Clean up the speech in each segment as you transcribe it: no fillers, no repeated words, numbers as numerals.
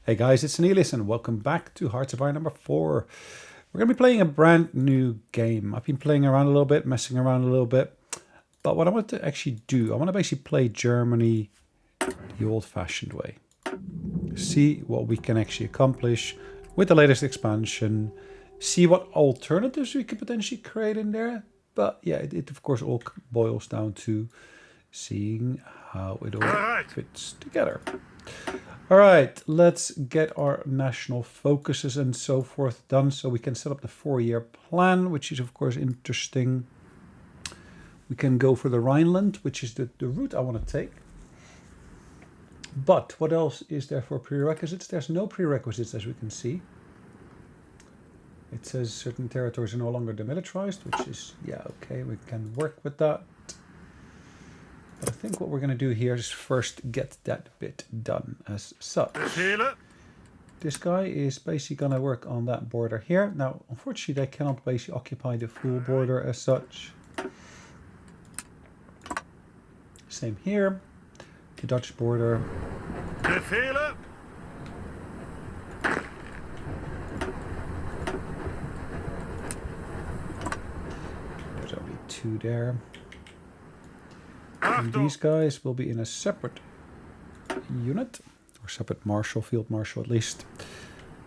Hey guys, it's Sonelias and welcome back to Hearts of Iron number 4. We're going to be playing a brand new game. I've been playing around a little bit, messing around a little bit. But what I want to actually do, I want to basically play Germany the old-fashioned way. See what we can actually accomplish with the latest expansion. See what alternatives we could potentially create in there. But yeah, it of course all boils down to seeing how it all fits together. All right, let's get our national focuses and so forth done so we can set up the 4-year plan, which is of course interesting. We can go for the Rhineland, which is the route I want to take. But what else is there for prerequisites? There's no prerequisites, as we can see. It says certain territories are no longer demilitarized, which is, yeah, okay, we can work with that. But I think what we're going to do here is first get that bit done as such. This guy is basically going to work on that border here. Now, unfortunately, they cannot basically occupy the full border as such. Same here. The Dutch border. There's only 2 there. And these guys will be in a separate unit, or separate marshal, field marshal at least,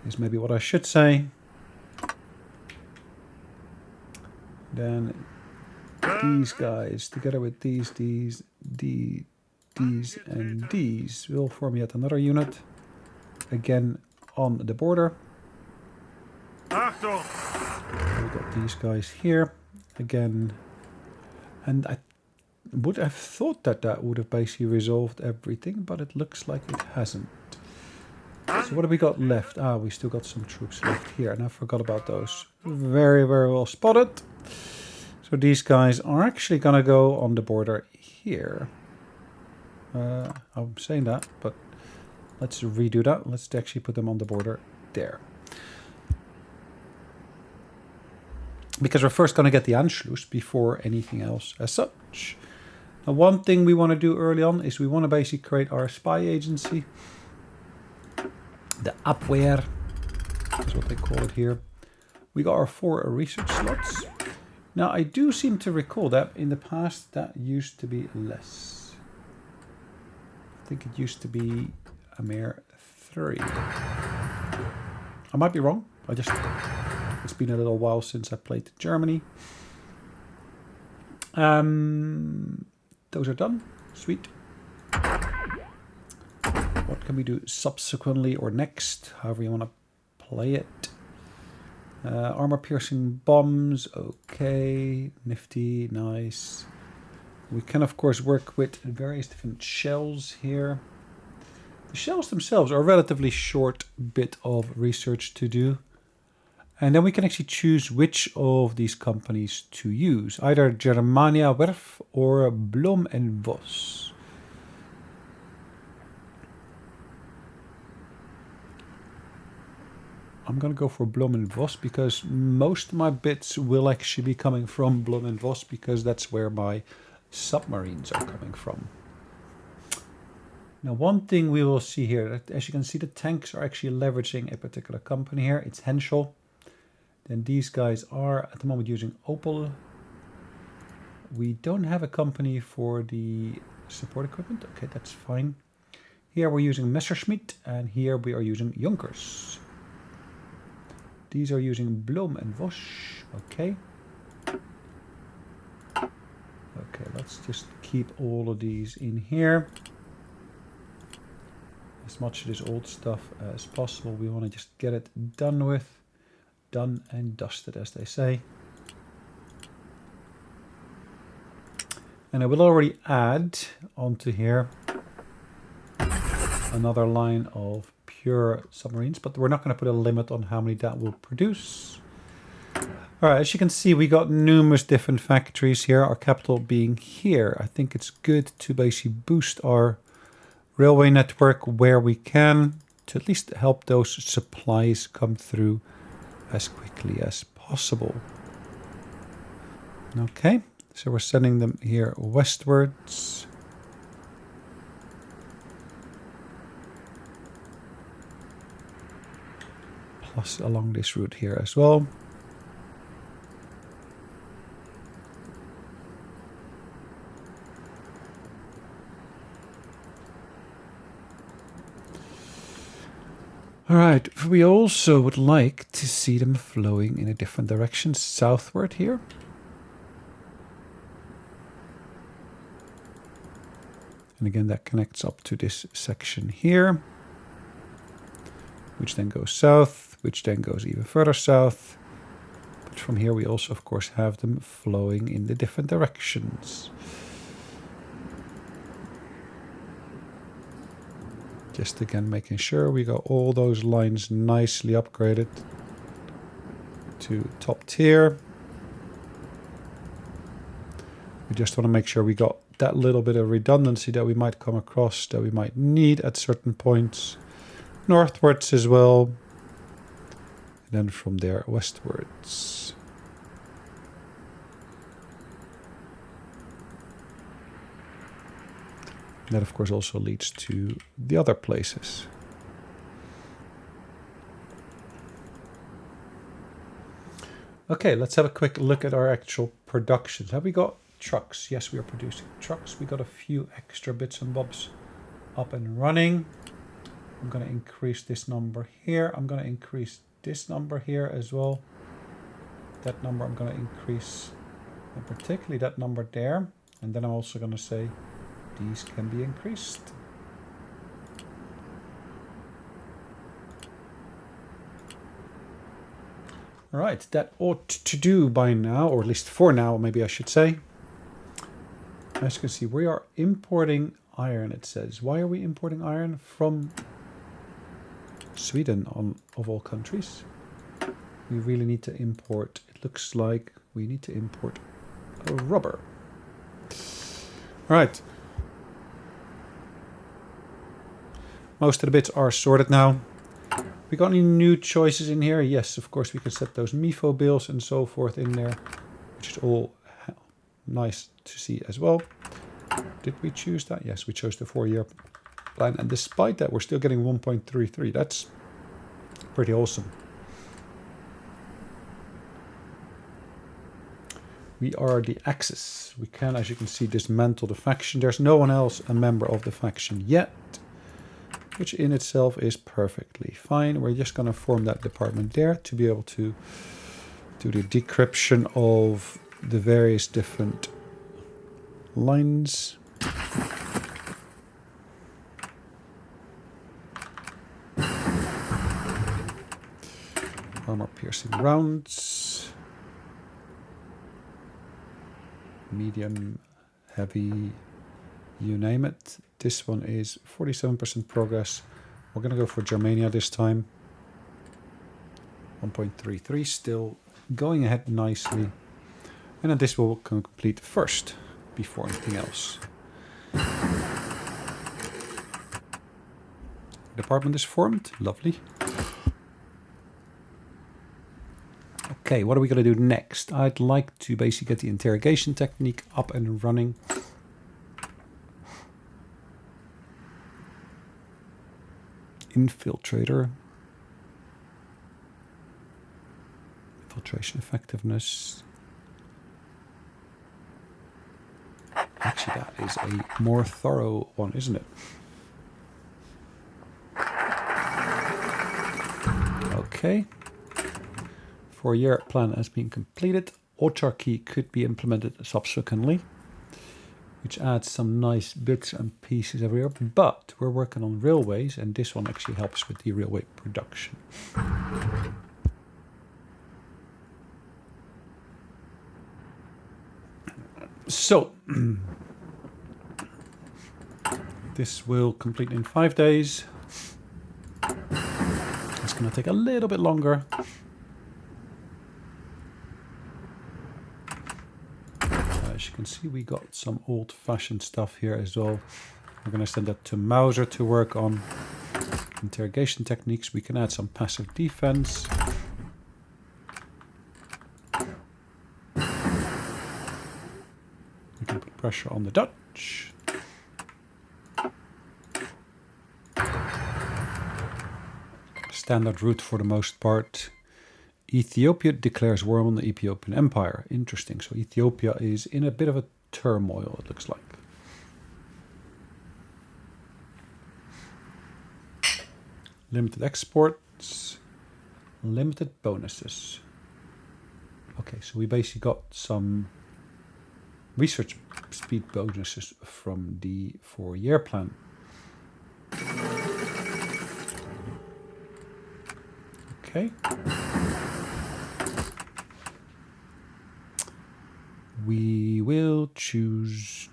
is maybe what I should say. Then these guys, together with these, and these, will form yet another unit, again on the border. We've got these guys here, again, and I would have thought that that would have basically resolved everything, but it looks like it hasn't. So what have we got left? Ah, we still got some troops left here, and I forgot about those. Very, very well spotted. So these guys are actually going to go on the border here. I'm saying that, but let's redo that. Let's actually put them on the border there. Because we're first going to get the Anschluss before anything else as such. Now, one thing we want to do early on is we want to basically create our spy agency. The Abwehr is what they call it here. We got our 4 research slots. Now, I do seem to recall that in the past that used to be less. I think it used to be a mere 3. I might be wrong. It's been a little while since I played Germany. Those are done. Sweet. What can we do subsequently or next? However you want to play it. Armor-piercing bombs. Okay. Nifty. Nice. We can, of course, work with various different shells here. The shells themselves are a relatively short bit of research to do. And then we can actually choose which of these companies to use. Either Germania Werf or Blom and Voss. I'm going to go for Blom and Voss because most of my bits will actually be coming from Blom and Voss because that's where my submarines are coming from. Now, one thing we will see here, as you can see, the tanks are actually leveraging a particular company here. It's Henschel. Then these guys are at the moment using Opel. We don't have a company for the support equipment. Okay, that's fine. Here we're using Messerschmitt, and here we are using Junkers. These are using Blom and Voss. Okay. Okay, let's just keep all of these in here. As much of this old stuff as possible. We want to just get it done with. Done and dusted, as they say. And I will already add onto here another line of pure submarines, but we're not going to put a limit on how many that will produce. All right, as you can see, we got numerous different factories here, our capital being here. I think it's good to basically boost our railway network where we can to at least help those supplies come through as quickly as possible. Okay, so we're sending them here westwards. plus along this route here as well. Alright, we also would like to see them flowing in a different direction, southward here. And again, that connects up to this section here, which then goes south, which then goes even further south. But from here we also, of course, have them flowing in the different directions. Just again making sure we got all those lines nicely upgraded to top tier. We just want to make sure we got that little bit of redundancy that we might come across, that we might need at certain points. Northwards as well. And then from there westwards. That, of course, also leads to the other places. Okay, let's have a quick look at our actual productions. Have we got trucks? Yes, we are producing trucks. We got a few extra bits and bobs up and running. I'm going to increase this number here. I'm going to increase this number here as well. That number I'm going to increase, and particularly that number there. And then I'm also going to say, these can be increased. All right, that ought to do by now, or at least for now, maybe I should say. As you can see, we are importing iron, it says. Why are we importing iron? From Sweden, of all countries. We really need to import, it looks like we need to import rubber. All right. Most of the bits are sorted now. We got any new choices in here? Yes, of course, we can set those MIFO bills and so forth in there, which is all nice to see as well. Did we choose that? Yes, we chose the 4-year plan. And despite that, we're still getting 1.33. That's pretty awesome. We are the Axis. We can, as you can see, dismantle the faction. There's no one else a member of the faction yet, which in itself is perfectly fine. We're just going to form that department there to be able to do the decryption of the various different lines. Armor piercing rounds. Medium, heavy, you name it. This one is 47% progress. We're going to go for Germania this time. 1.33, still going ahead nicely. And then this will complete first, before anything else. Department is formed, lovely. Okay, what are we going to do next? I'd like to basically get the interrogation technique up and running. Infiltrator. Infiltration effectiveness. Actually, that is a more thorough one, isn't it? Okay. 4-year plan has been completed. Autarky could be implemented subsequently, which adds some nice bits and pieces everywhere. But we're working on railways, and this one actually helps with the railway production. So, this will complete in 5 days. It's going to take a little bit longer. As you can see, we got some old-fashioned stuff here as well. We're going to send that to Mauser to work on interrogation techniques. We can add some passive defense. We can put pressure on the Dutch. standard route for the most part. Ethiopia declares war on the Ethiopian Empire. Interesting. So Ethiopia is in a bit of a turmoil, it looks like. Limited exports. Limited bonuses. Okay, so we basically got some research speed bonuses from the 4-year plan. Okay. We will choose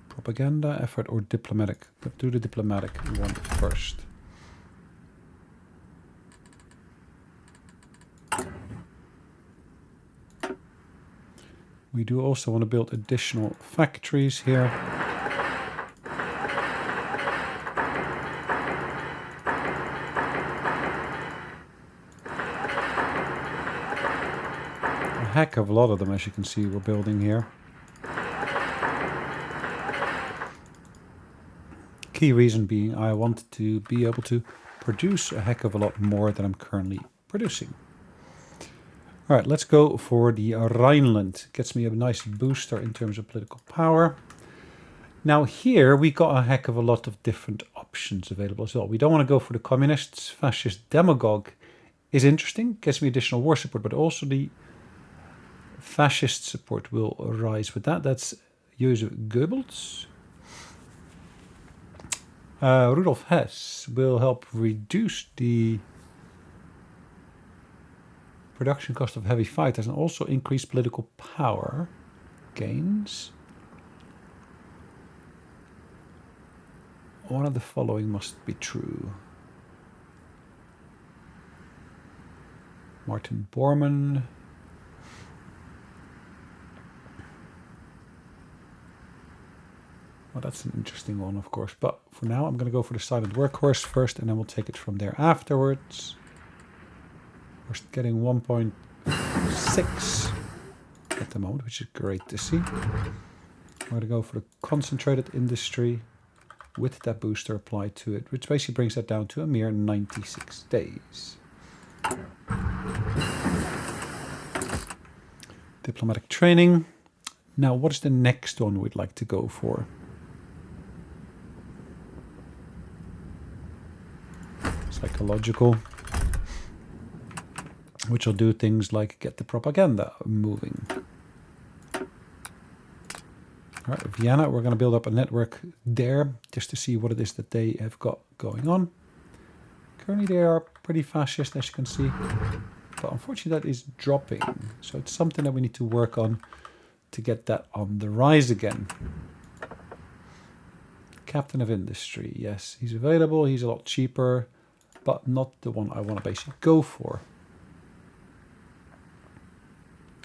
propaganda effort or diplomatic. Let's do the diplomatic one first. We do also want to build additional factories here. A heck of a lot of them, as you can see, we're building here. Key reason being I want to be able to produce a heck of a lot more than I'm currently producing. All right, let's go for the Rhineland. Gets me a nice booster in terms of political power. Now here we got a heck of a lot of different options available as well. We don't want to go for the communists. Fascist demagogue is interesting, gets me additional war support, but also the fascist support will rise with that. That's Joseph Goebbels. Rudolf Hess will help reduce the production cost of heavy fighters and also increase political power gains. One of the following must be true. Martin Bormann. Well, that's an interesting one, of course. But for now, I'm going to go for the silent workhorse first, and then we'll take it from there afterwards. We're getting 1.6 at the moment, which is great to see. We're going to go for the concentrated industry with that booster applied to it, which basically brings that down to a mere 96 days. Diplomatic training. Now, what is the next one we'd like to go for? Psychological, which will do things like get the propaganda moving. All right, Vienna, we're going to build up a network there just to see what it is that they have got going on. Currently they are pretty fascist, as you can see, but unfortunately that is dropping. So it's something that we need to work on to get that on the rise again. Captain of Industry, yes, he's available, he's a lot cheaper, but not the one I want to basically go for.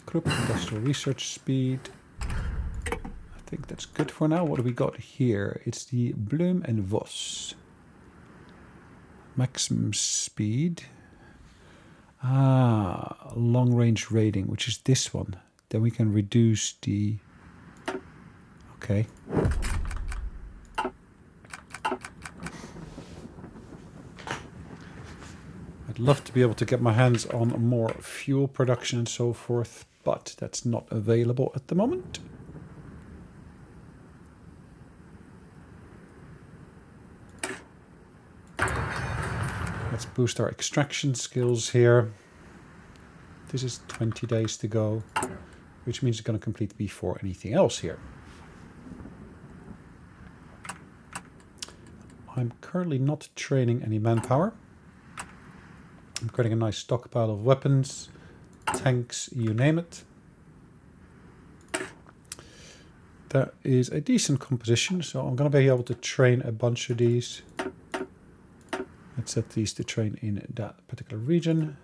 Krupp, industrial research speed. I think that's good for now. What do we got here? It's the Bloom and Voss. Maximum speed. Long range rating, which is this one. Then we can reduce the... Okay. I'd love to be able to get my hands on more fuel production and so forth, but that's not available at the moment. Let's boost our extraction skills here. This is 20 days to go, which means it's going to complete before anything else here. I'm currently not training any manpower. I'm creating a nice stockpile of weapons, tanks, you name it. That is a decent composition, so I'm going to be able to train a bunch of these. Let's set these to train in that particular region.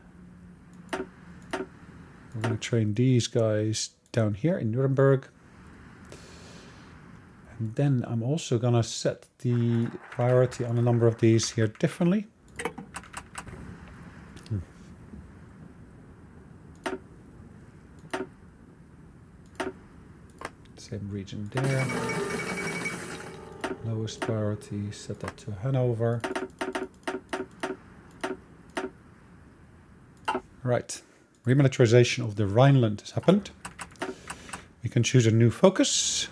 We're going to train these guys down here in Nuremberg. And then I'm also going to set the priority on a number of these here differently. Same region there. Lowest priority, set that to Hanover. Right. Remilitarization of the Rhineland has happened. We can choose a new focus.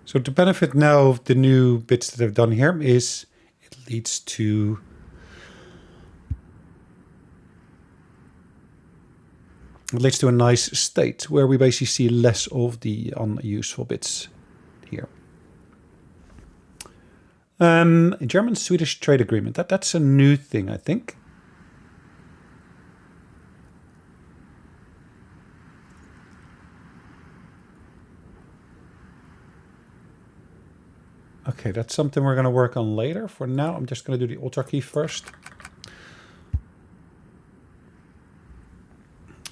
So the benefit now of the new bits that I've done here is it leads to a nice state where we basically see less of the unuseful bits here. German-Swedish trade agreement. That's a new thing, I think. Okay, that's something we're going to work on later. For now, I'm just going to do the autarky first.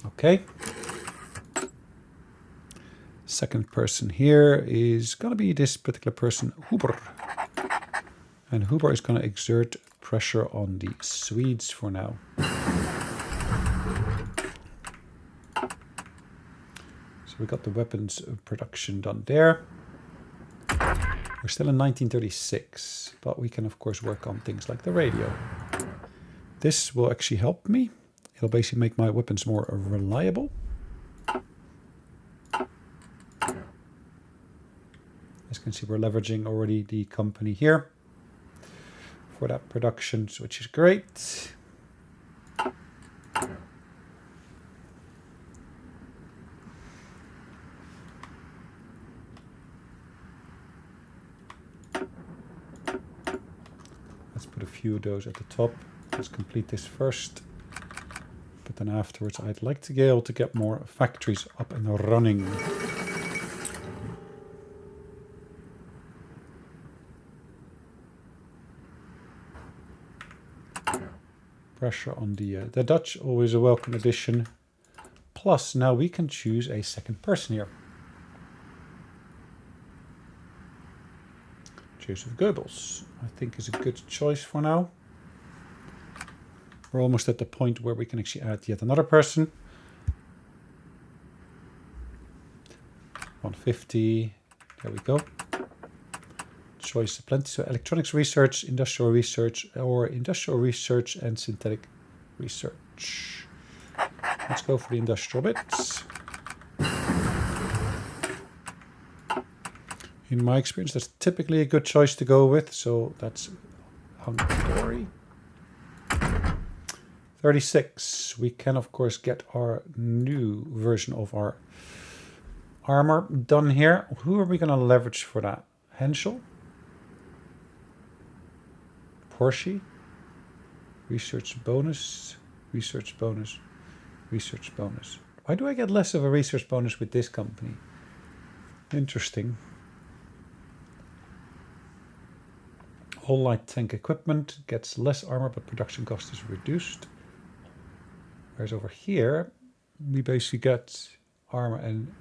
Okay. Second person here is going to be this particular person, Huber. And Huber is going to exert pressure on the Swedes for now. So we got the weapons production done there. We're still in 1936, but we can of course work on things like the radio. This will actually help me. It'll basically make my weapons more reliable. As you can see, we're leveraging already the company here for that production, which is great. Let's put a few of those at the top. Let's complete this first. But then afterwards, I'd like to be able to get more factories up and running. Pressure on the Dutch, always a welcome addition. Plus, now we can choose a second person here. Joseph Goebbels, I think, is a good choice for now. We're almost at the point where we can actually add yet another person. 150, there we go. Choice plenty, so electronics research, industrial research, or industrial research and synthetic research. Let's go for the industrial bits. In my experience, that's typically a good choice to go with, so that's Hungary. 36, we can of course get our new version of our armor done here. Who are we going to leverage for that? Henschel? Porsche? Research bonus, research bonus, research bonus. Why do I get less of a research bonus with this company? Interesting. All light tank equipment gets less armor, but production cost is reduced. Whereas over here, we basically get armor and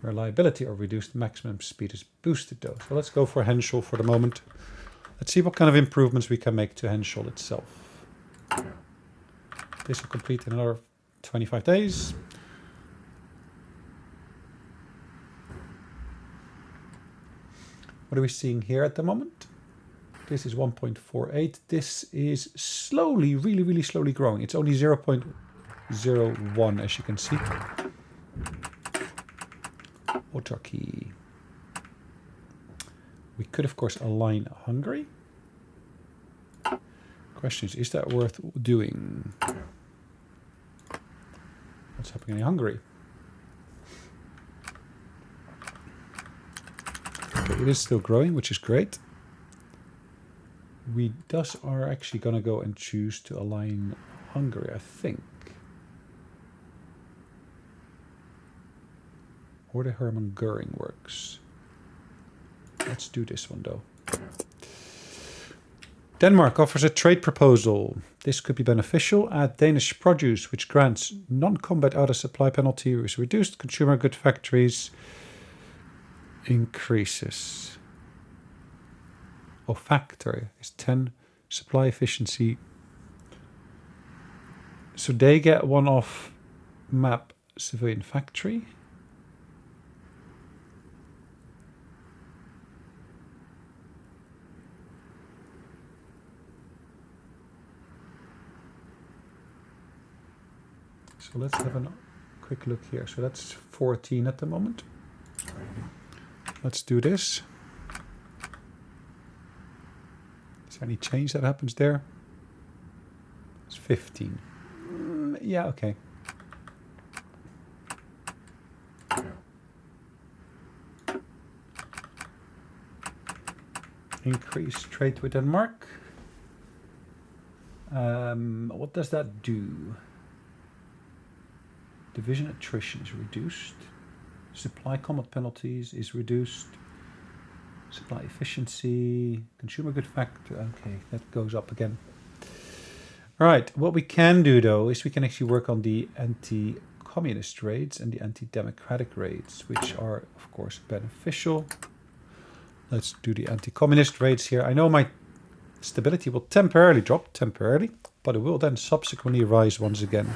reliability are reduced. Maximum speed is boosted though. So let's go for Henschel for the moment. Let's see what kind of improvements we can make to Henschel itself. This will complete in another 25 days. What are we seeing here at the moment? This is 1.48. This is slowly, really slowly growing. It's only 0.01, as you can see. Autarky. We could, of course, align Hungary. Question is that worth doing? What's happening in Hungary? Okay, it is still growing, which is great. We thus are actually going to go and choose to align Hungary, I think. Or the Hermann Göring works. Let's do this one though. Denmark offers a trade proposal. This could be beneficial. Add Danish produce, which grants non-combat out of supply penalty, is reduced. Consumer good factories increases. Oh, factor is 10. Supply efficiency. So they get one off map civilian factory. So let's have a quick look here. So that's 14 at the moment. Let's do this. Is there any change that happens there? It's 15. Yeah, okay. Increase trade with Denmark. What does that do? Division attrition is reduced. Supply combat penalties is reduced. Supply efficiency, consumer good factor. Okay, that goes up again. All right, what we can do though is we can actually work on the anti-communist raids and the anti-democratic raids, which are of course beneficial. Let's do the anti-communist raids here. I know my stability will temporarily drop, but it will then subsequently rise once again.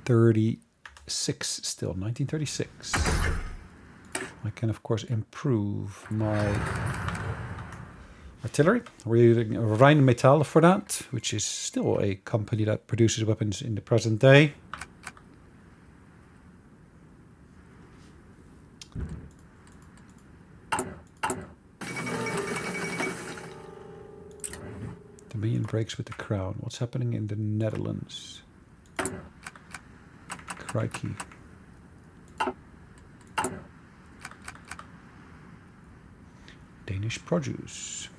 36 still, 1936. I can of course improve my artillery. We're using Rheinmetall for that, which is still a company that produces weapons in the present day. Dominion breaks with the crown. What's happening in the Netherlands? Crikey. Danish produce.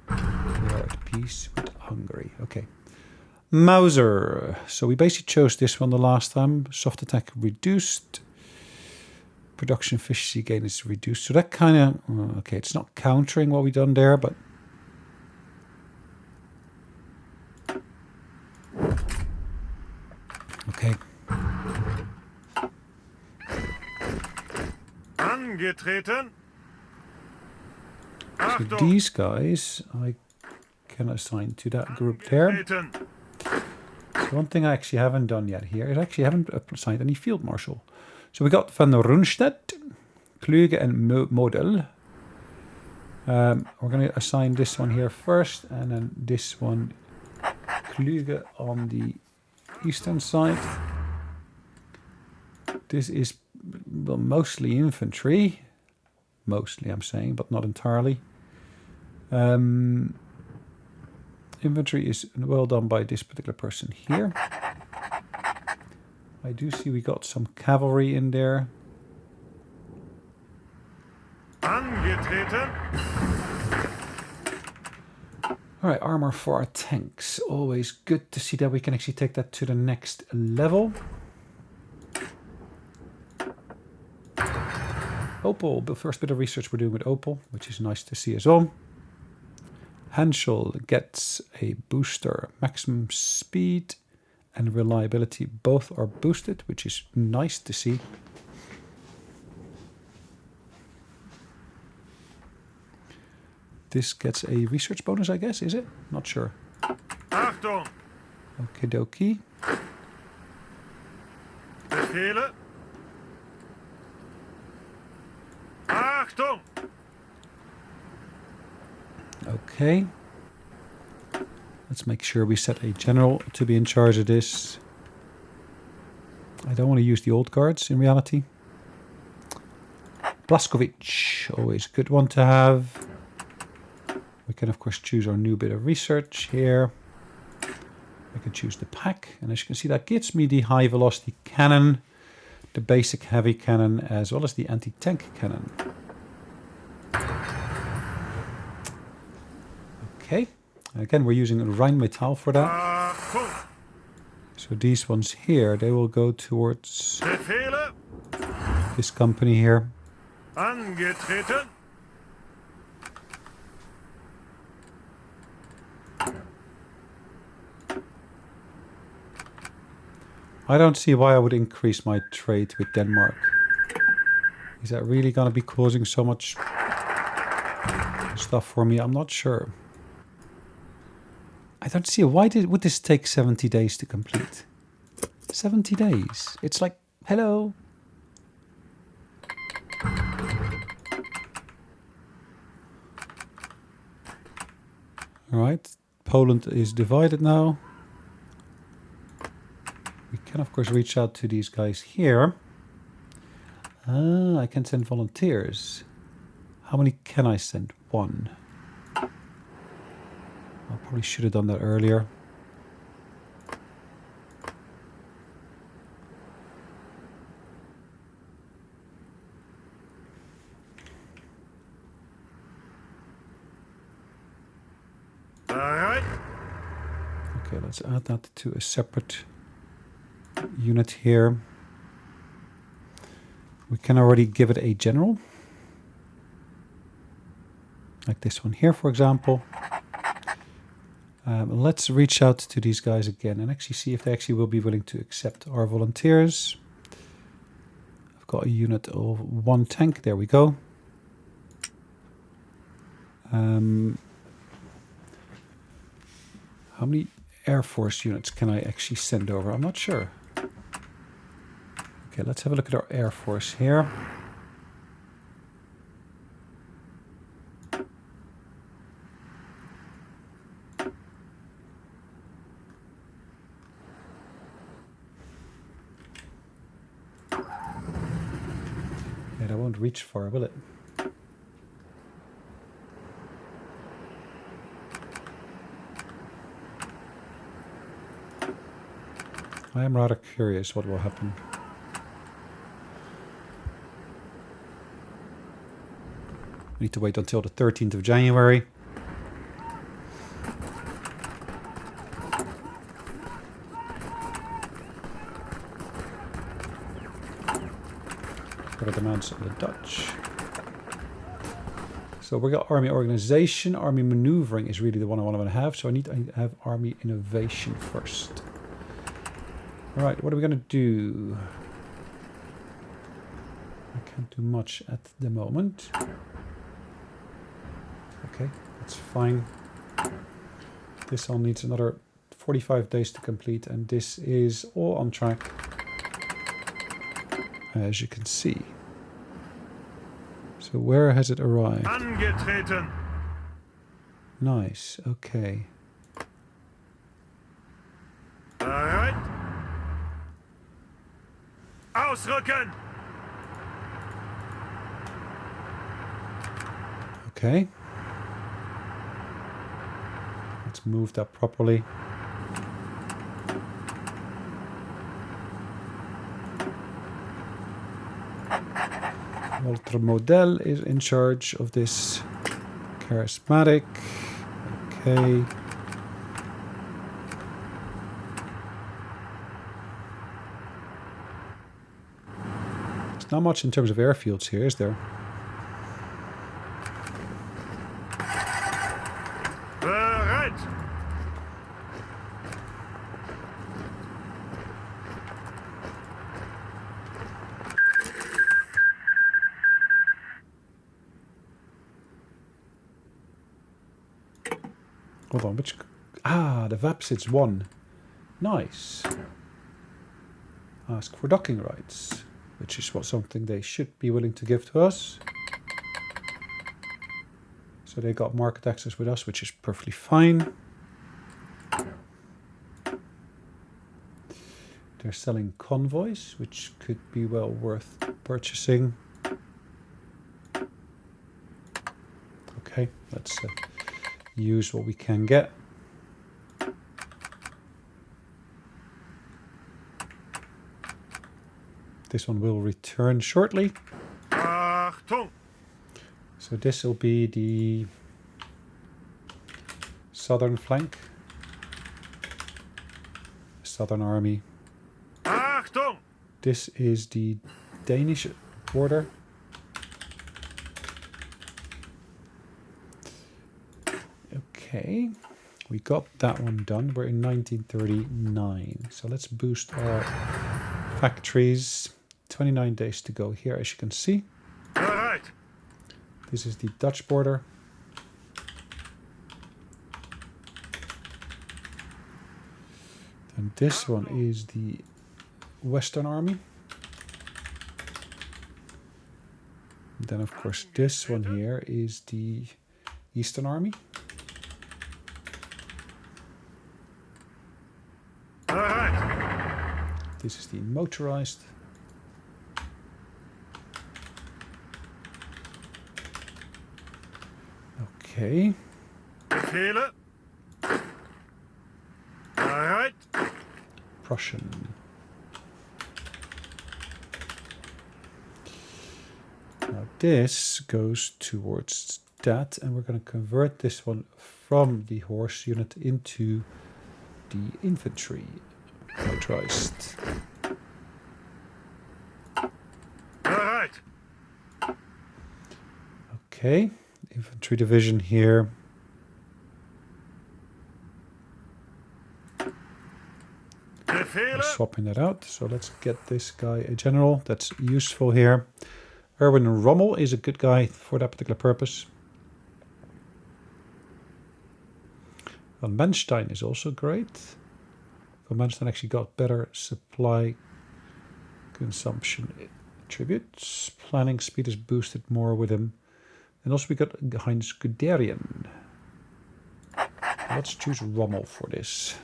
We are at peace with Hungary. Okay. Mauser. So we basically chose this one the last time. Soft attack reduced. Production efficiency gain is reduced. So that kind of... okay, it's not countering what we've done there, but... okay. Angetreten. So these guys I can assign to that group there. So one thing I actually haven't done yet here is actually haven't assigned any field marshal. So we got Van Rundstedt, Kluge and Model. We're going to assign this one here first, and then this one Kluge on the eastern side. This is well, mostly infantry. Mostly, I'm saying, but not entirely. Infantry is well done by this particular person here. I do see we got some cavalry in there. Angetreten. All right, armor for our tanks. Always good to see that we can actually take that to the next level. Opal, the first bit of research we're doing with Opal, which is nice to see as well. Henschel gets a booster. Maximum speed and reliability both are boosted, which is nice to see. This gets a research bonus, I guess, is it? Not sure. Achtung. Okie dokie. Befehle. Achtung. Okay. Let's make sure we set a general to be in charge of this. I don't want to use the old guards in reality. Blaskovich, always a good one to have. We can of course choose our new bit of research here. I can choose the pack, and as you can see that gives me the high velocity cannon, the basic heavy cannon, as well as the anti-tank cannon. Okay. Again, we're using Rheinmetall for that. So these ones here, they will go towards this company here. Angetreten. I don't see why I would increase my trade with Denmark. Is that really going to be causing so much stuff for me? I'm not sure. I don't see why would this take 70 days to complete? 70 days. It's like, hello. All right, Poland is divided now. We can, of course, reach out to these guys here. I can send volunteers. How many can I send? 1. I probably should have done that earlier. All right. Okay, let's add that to a separate unit here. We can already give it a general. Like this one here, for example. Let's reach out to these guys again and actually see if they actually will be willing to accept our volunteers. I've got a unit of 1 tank. There we go. How many Air Force units can I actually send over? I'm not sure. Okay, let's have a look at our Air Force here. Yeah, that won't reach far, will it? I am rather curious what will happen. We need to wait until the 13th of January. What are the demands of the Dutch? So we got army organization. Army maneuvering is really the one I want to have. So I need to have army innovation first. All right, what are we going to do? I can't do much at the moment. Okay, that's fine. This all needs another 45 days to complete, and this is all on track, as you can see. So where has it arrived? Angetreten. Nice, okay. All right. Ausrücken. Okay. Let's move that properly. Walter Model is in charge of this charismatic. Okay. There's not much in terms of airfields here, is there? Bereit. Hold on, which... Ah, the Vapsits won. Nice. Ask for docking rights, which is what something they should be willing to give to us. So they got market access with us, which is perfectly fine. They're selling convoys, which could be well worth purchasing. Okay, let's use what we can get. This one will return shortly. Achtung. So this will be the southern flank. Southern army. Achtung. This is the Danish border. Okay, we got that one done. We're in 1939. So let's boost our factories. 29 days to go here, as you can see. Bereit. This is the Dutch border. And this one is the Western Army. And then, of course, this one here is the Eastern Army. This is the motorized. Okay. Befehle. Bereit. Prussian. Now this goes towards that, and we're going to convert this one from the horse unit into the infantry motorized. Bereit. Okay, infantry division here. We're Befehle. swapping that out, so let's get this guy a general. That's useful here. Erwin Rommel is a good guy for that particular purpose. Von Manstein is also great. Von Manstein actually got better supply consumption attributes. Planning speed is boosted more with him. And also we got Heinz Guderian. Let's choose Rommel for this.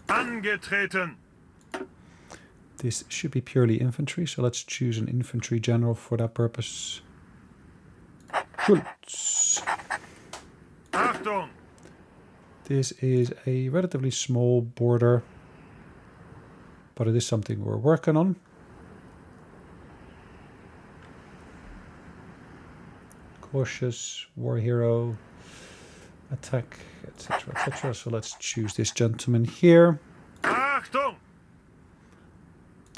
Angetreten. This should be purely infantry, so let's choose an infantry general for that purpose. Schultz. Achtung. This is a relatively small border, but it is something we're working on. Cautious, war hero, attack, etc., etc. So let's choose this gentleman here. Achtung.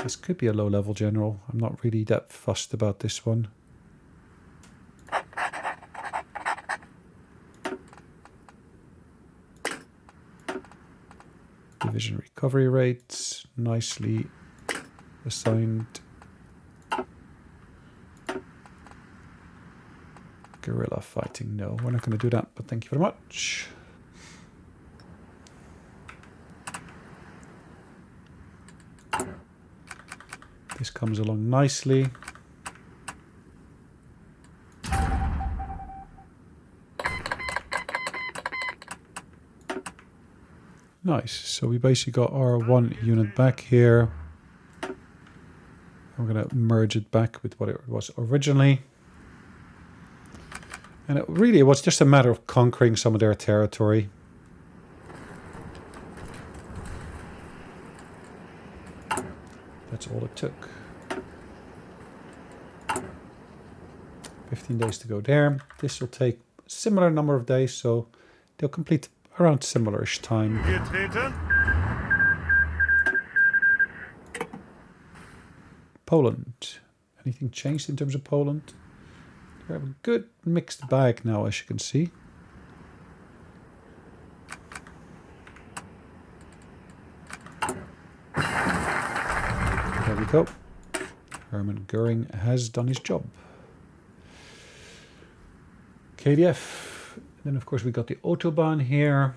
This could be a low-level general. I'm not really that fussed about this one. Division recovery rates, nicely assigned. Guerrilla fighting, no, we're not going to do that, but thank you very much. This comes along nicely. Nice, so we basically got our one unit back here. I'm going to merge it back with what it was originally. And it really was just a matter of conquering some of their territory. That's all it took. 15 days to go there. This will take a similar number of days, so they'll complete around similar-ish time. Getreten. Poland. Anything changed in terms of Poland? We have a good mixed bag now, as you can see. There we go. Hermann Goering has done his job. KDF. And then, of course, we got the Autobahn here.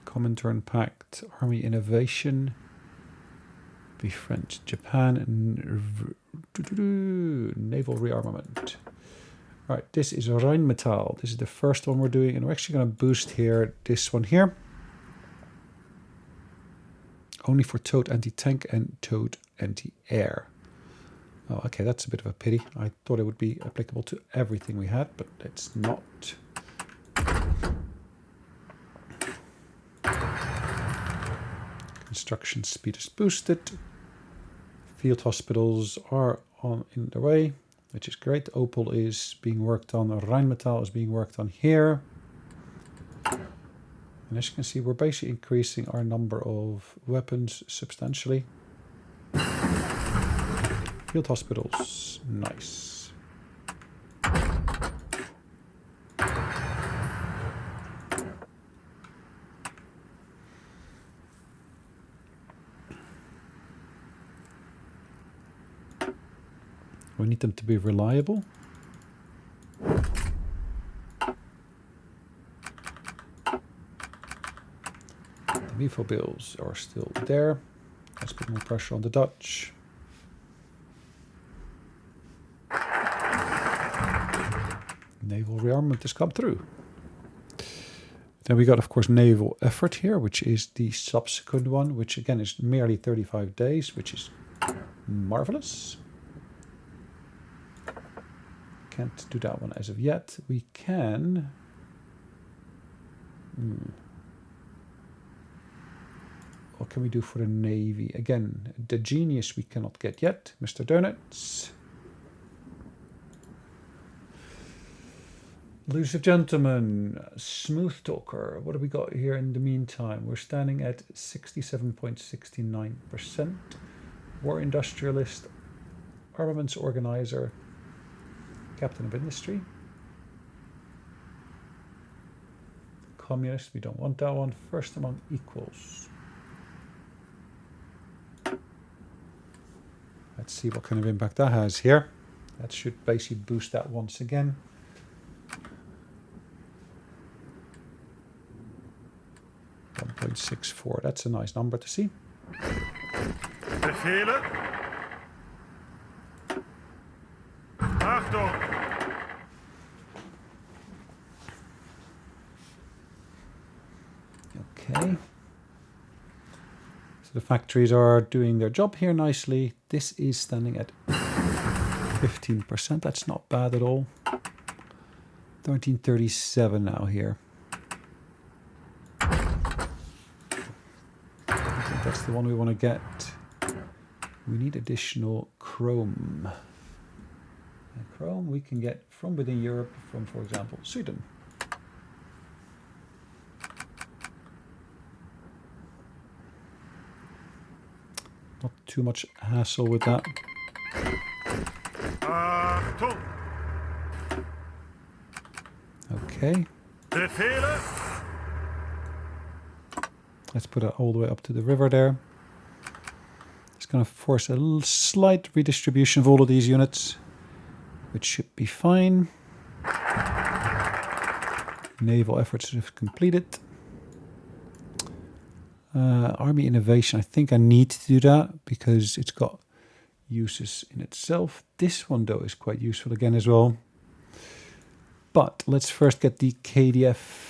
Comintern Pact, Army Innovation. Befriend Japan and naval rearmament. All right, this is Rheinmetall. This is the first one we're doing, and we're actually going to boost here this one here. Only for towed anti-tank and towed anti-air. Oh, okay, that's a bit of a pity. I thought it would be applicable to everything we had, but it's not. Construction speed is boosted. Field hospitals are in the way, which is great. Opel is being worked on. Rheinmetall is being worked on here. And as you can see, we're basically increasing our number of weapons substantially. Field hospitals, nice. We need them to be reliable. The MIFO bills are still there. Let's put more pressure on the Dutch. Naval rearmament has come through. Then we got, of course, naval effort here, which is the subsequent one, which again is merely 35 days, which is marvelous. Can't do that one as of yet. We can... What can we do for the Navy? Again, the Genius we cannot get yet. Mr. Donuts. Ladies and gentlemen, Smooth Talker. What have we got here in the meantime? We're standing at 67.69%. War Industrialist, Armaments Organizer, Captain of Industry. Communist, we don't want that one. First among equals. Let's see what kind of impact that has here. That should basically boost that once again. .64. That's a nice number to see. Befehle. Achtung. Okay. So the factories are doing their job here nicely. This is standing at 15%. That's not bad at all. 1337 now here. That's the one we want to get. We need additional chrome. And chrome we can get from within Europe, from, for example, Sweden. Not too much hassle with that. Achtung. Okay. Befehle. Let's put it all the way up to the river there. It's going to force a little slight redistribution of all of these units, which should be fine. Naval efforts have completed. Army innovation, I think I need to do that because it's got uses in itself. This one, though, is quite useful again as well. But let's first get the KDF.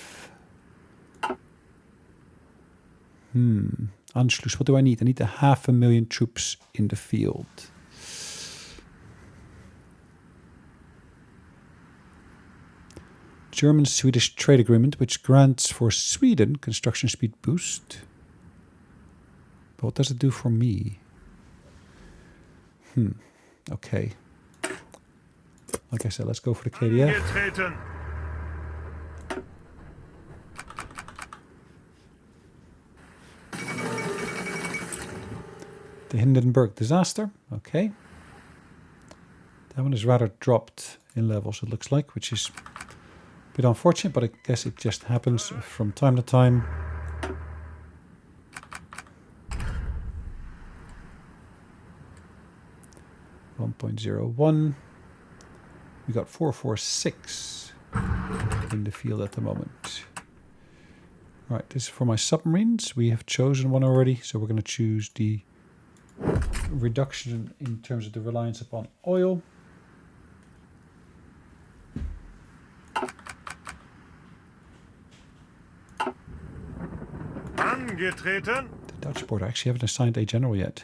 Anschluss, what do I need? I need 500,000 troops in the field. German-Swedish trade agreement, which grants for Sweden construction speed boost. But what does it do for me? Okay. Like I said, let's go for the KDF. Angetreten. The Hindenburg disaster. Okay. That one is rather dropped in levels, it looks like, which is a bit unfortunate, but I guess it just happens from time to time. .01. We got 446 in the field at the moment. Right, this is for my submarines. We have chosen one already, so we're going to choose the reduction in terms of the reliance upon oil. Angetreten. The Dutch border actually haven't assigned a general yet.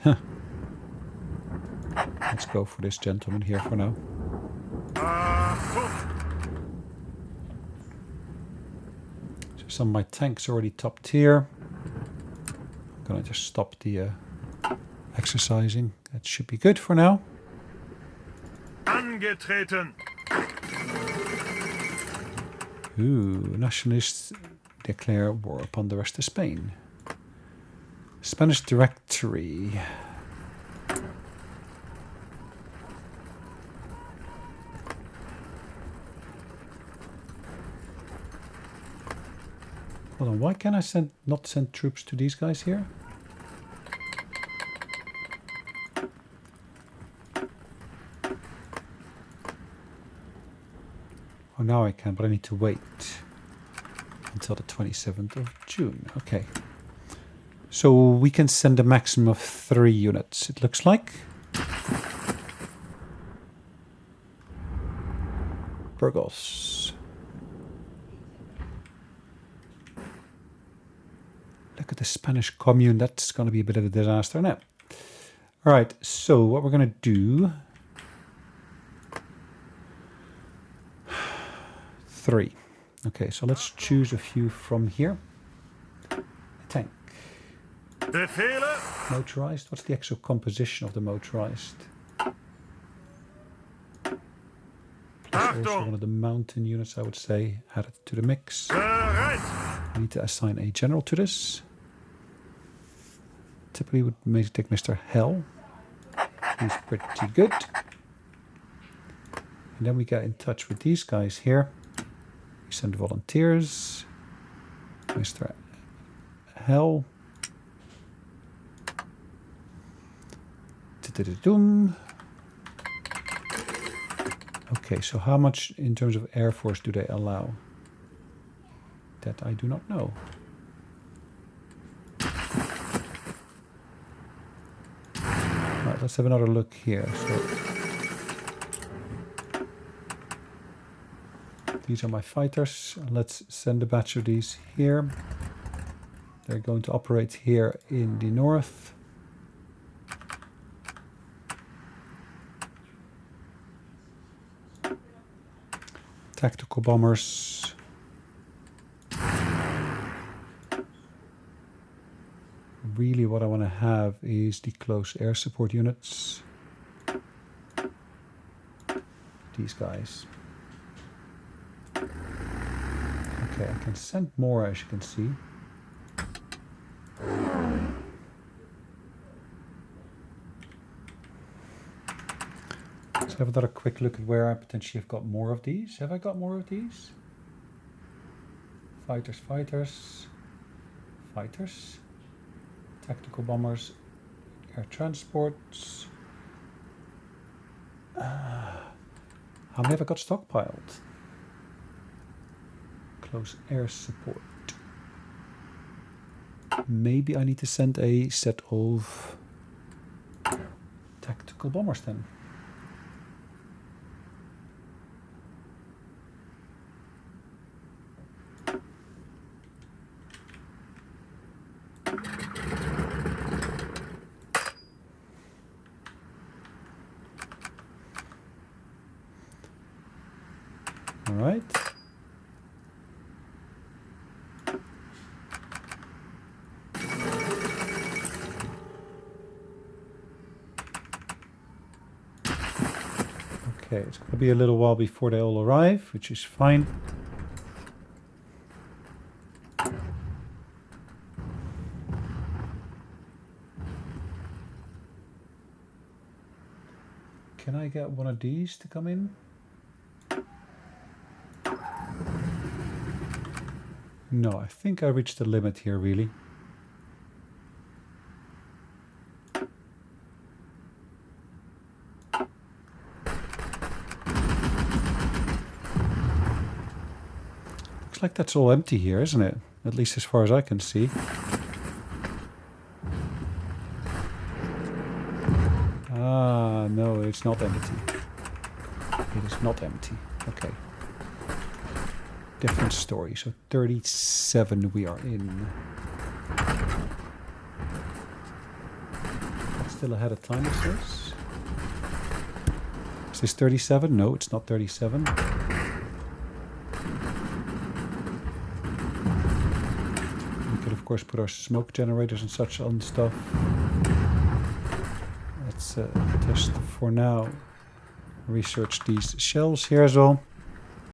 Let's go for this gentleman here for now. Achtung. So some of my tanks are already top tier. I'm going to just stop the exercising. That should be good for now. Angetreten. Ooh, nationalists declare war upon the rest of Spain. Spanish Directory. Hold on, why can I not send troops to these guys here? Oh, now I can, but I need to wait until the 27th of June. Okay. So we can send a maximum of 3 units, it looks like. Burgos. Look at the Spanish commune. That's going to be a bit of a disaster now. All right, so what we're going to do... 3. Okay, so let's choose a few from here. A tank. Befehle. Motorized. What's the actual composition of the motorized? Plus also one of the mountain units, I would say, added to the mix. Bereit. I need to assign a general to this. Typically would maybe take Mr. Hell. He's pretty good. And then we get in touch with these guys here. We send volunteers. Mr. Hell. Okay, so how much in terms of Air Force do they allow? That I do not know. Right, let's have another look here. So these are my fighters. Let's send a batch of these here. They're going to operate here in the north. Tactical bombers. Really what I want to have is the close air support units. These guys. Okay, I can send more, as you can see. Let's have another quick look at where I potentially have got more of these. Have I got more of these? Fighters, fighters, fighters. Tactical bombers, air transports. How many have I got stockpiled? Close air support. Maybe I need to send a set of tactical bombers then. All right. Okay, it's going to be a little while before they all arrive, which is fine. Can I get one of these to come in? No, I think I reached the limit here, really. Looks like that's all empty here, isn't it? At least as far as I can see. Ah, no, it's not empty. It is not empty. Okay. Different story. So 37 we are in. Still ahead of time, it says. Is this 37? No, it's not 37. We could of course put our smoke generators and such on stuff. Let's just for now research these shells here as well.